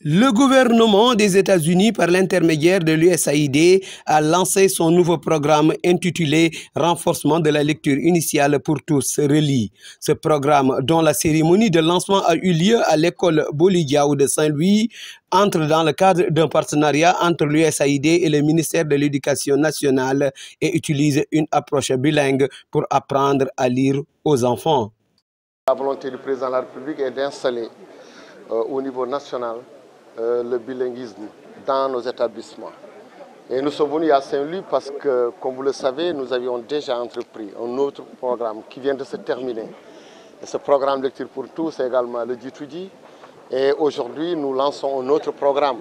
Le gouvernement des États-Unis, par l'intermédiaire de l'USAID, a lancé son nouveau programme intitulé « Renforcement de la lecture initiale pour tous, relie ». Ce programme, dont la cérémonie de lancement a eu lieu à l'école Bolidiaou de Saint-Louis, entre dans le cadre d'un partenariat entre l'USAID et le ministère de l'Éducation nationale et utilise une approche bilingue pour apprendre à lire aux enfants. La volonté du président de la République est d'installer au niveau national le bilinguisme dans nos établissements. Et nous sommes venus à Saint-Louis parce que, comme vous le savez, nous avions déjà entrepris un autre programme qui vient de se terminer. Et ce programme Lecture pour tous, c'est également le G2G. Et aujourd'hui, nous lançons un autre programme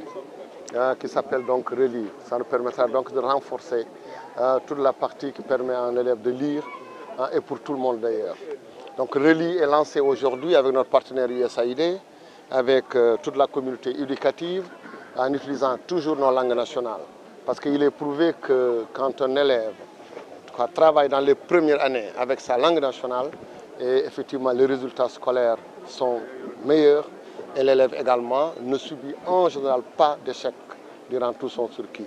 qui s'appelle donc Relie. Ça nous permettra donc de renforcer toute la partie qui permet à un élève de lire et pour tout le monde d'ailleurs. Donc Relie est lancé aujourd'hui avec notre partenaire USAID, avec toute la communauté éducative, en utilisant toujours nos langues nationales. Parce qu'il est prouvé que quand un élève travaille dans les premières années avec sa langue nationale, et effectivement les résultats scolaires sont meilleurs, et l'élève également ne subit en général pas d'échec durant tout son circuit.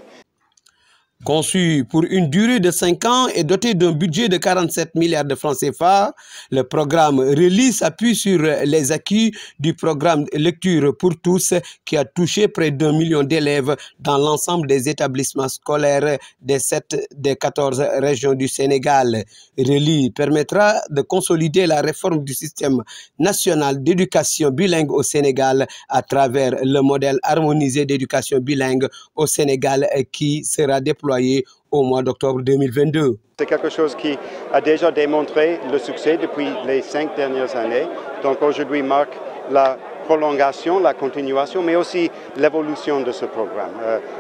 Conçu pour une durée de 5 ans et doté d'un budget de 47 milliards de francs CFA, le programme Relie s'appuie sur les acquis du programme Lecture pour tous qui a touché près d'1 million d'élèves dans l'ensemble des établissements scolaires des 7 des 14 régions du Sénégal. Relie permettra de consolider la réforme du système national d'éducation bilingue au Sénégal à travers le modèle harmonisé d'éducation bilingue au Sénégal qui sera déployé au mois d'octobre 2022. C'est quelque chose qui a déjà démontré le succès depuis les 5 dernières années. Donc aujourd'hui marque la prolongation, la continuation, mais aussi l'évolution de ce programme.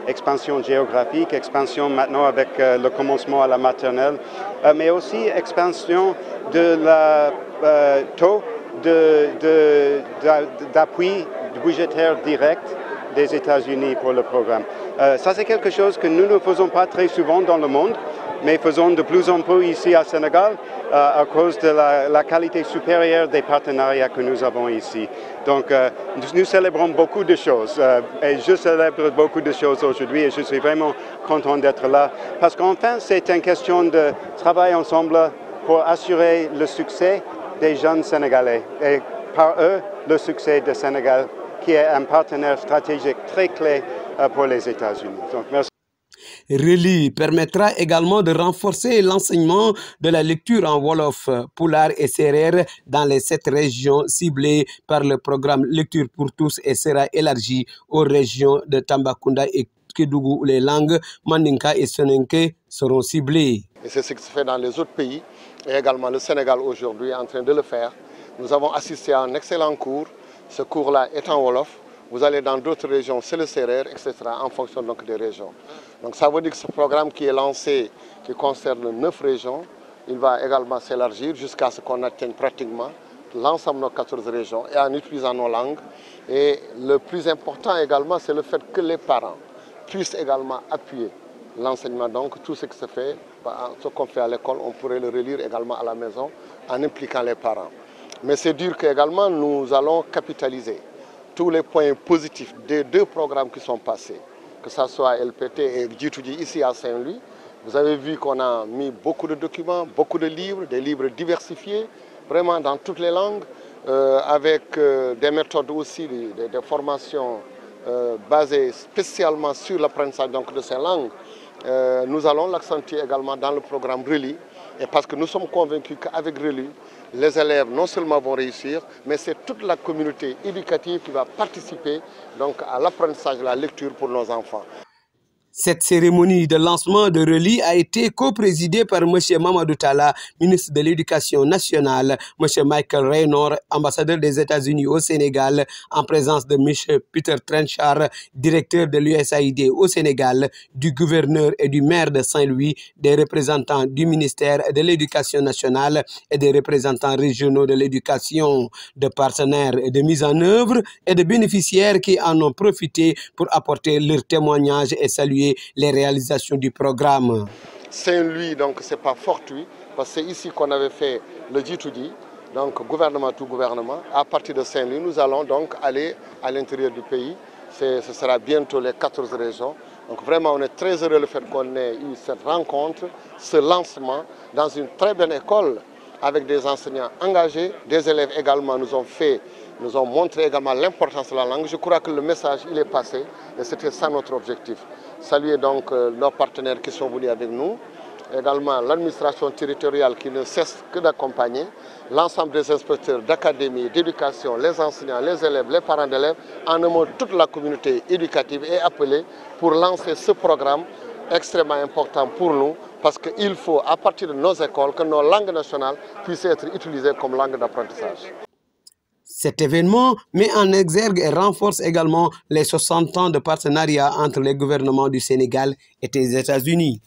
Expansion géographique, expansion maintenant avec le commencement à la maternelle, mais aussi expansion de la taux d'appui budgétaire direct des États-Unis pour le programme. Ça, c'est quelque chose que nous ne faisons pas très souvent dans le monde, mais faisons de plus en plus ici à Sénégal à cause de la qualité supérieure des partenariats que nous avons ici. Donc, nous célébrons beaucoup de choses et je célèbre beaucoup de choses aujourd'hui et je suis vraiment content d'être là parce qu'enfin, c'est une question de travail ensemble pour assurer le succès des jeunes Sénégalais et par eux, le succès du Sénégal, qui est un partenaire stratégique très clé pour les États-Unis. Donc, merci. Relie permettra également de renforcer l'enseignement de la lecture en Wolof, Pulaar et Serer dans les 7 régions ciblées par le programme Lecture pour tous et sera élargi aux régions de Tambacounda et Kédougou où les langues Mandinka et Soninké seront ciblées. Et c'est ce qui se fait dans les autres pays et également le Sénégal aujourd'hui est en train de le faire. Nous avons assisté à un excellent cours. Ce cours-là est en Wolof. Vous allez dans d'autres régions, c'est le Serer, etc., en fonction donc des régions. Donc ça veut dire que ce programme qui est lancé, qui concerne 9 régions, il va également s'élargir jusqu'à ce qu'on atteigne pratiquement l'ensemble de nos 14 régions et en utilisant nos langues. Et le plus important également, c'est le fait que les parents puissent également appuyer l'enseignement. Donc tout ce qui se fait, ce qu'on fait à l'école, on pourrait le relire également à la maison en impliquant les parents. Mais c'est dire qu'également nous allons capitaliser tous les points positifs des 2 programmes qui sont passés, que ce soit LPT et G2G ici à Saint-Louis. Vous avez vu qu'on a mis beaucoup de documents, beaucoup de livres, des livres diversifiés, vraiment dans toutes les langues, avec des méthodes aussi, des formations basées spécialement sur l'apprentissage de ces langues. Nous allons l'accentuer également dans le programme Relie, et parce que nous sommes convaincus qu'avec Relie, les élèves non seulement vont réussir, mais c'est toute la communauté éducative qui va participer donc, à l'apprentissage de la lecture pour nos enfants. Cette cérémonie de lancement de Relie a été co-présidée par M. Mamadou Talla, ministre de l'Éducation nationale, M. Michael Raynor, ambassadeur des États-Unis au Sénégal, en présence de M. Peter Trenchard, directeur de l'USAID au Sénégal, du gouverneur et du maire de Saint-Louis, des représentants du ministère de l'Éducation nationale et des représentants régionaux de l'éducation, de partenaires de mise en œuvre et de bénéficiaires qui en ont profité pour apporter leur témoignage et saluer les réalisations du programme. Saint-Louis, donc, ce n'est pas fortuit, parce que c'est ici qu'on avait fait le G2G, donc gouvernement tout gouvernement. À partir de Saint-Louis, nous allons donc aller à l'intérieur du pays ce sera bientôt les 14 régions. Donc vraiment, on est très heureux le fait qu'on ait eu cette rencontre, ce lancement dans une très bonne école avec des enseignants engagés. Des élèves également nous ont montré également l'importance de la langue. Je crois que le message, il est passé et c'était ça notre objectif. Saluer donc nos partenaires qui sont venus avec nous, également l'administration territoriale qui ne cesse que d'accompagner, l'ensemble des inspecteurs d'académie, d'éducation, les enseignants, les élèves, les parents d'élèves, en un mot toute la communauté éducative est appelée pour lancer ce programme extrêmement important pour nous parce qu'il faut, à partir de nos écoles, que nos langues nationales puissent être utilisées comme langue d'apprentissage. Cet événement met en exergue et renforce également les 60 ans de partenariat entre les gouvernements du Sénégal et des États-Unis.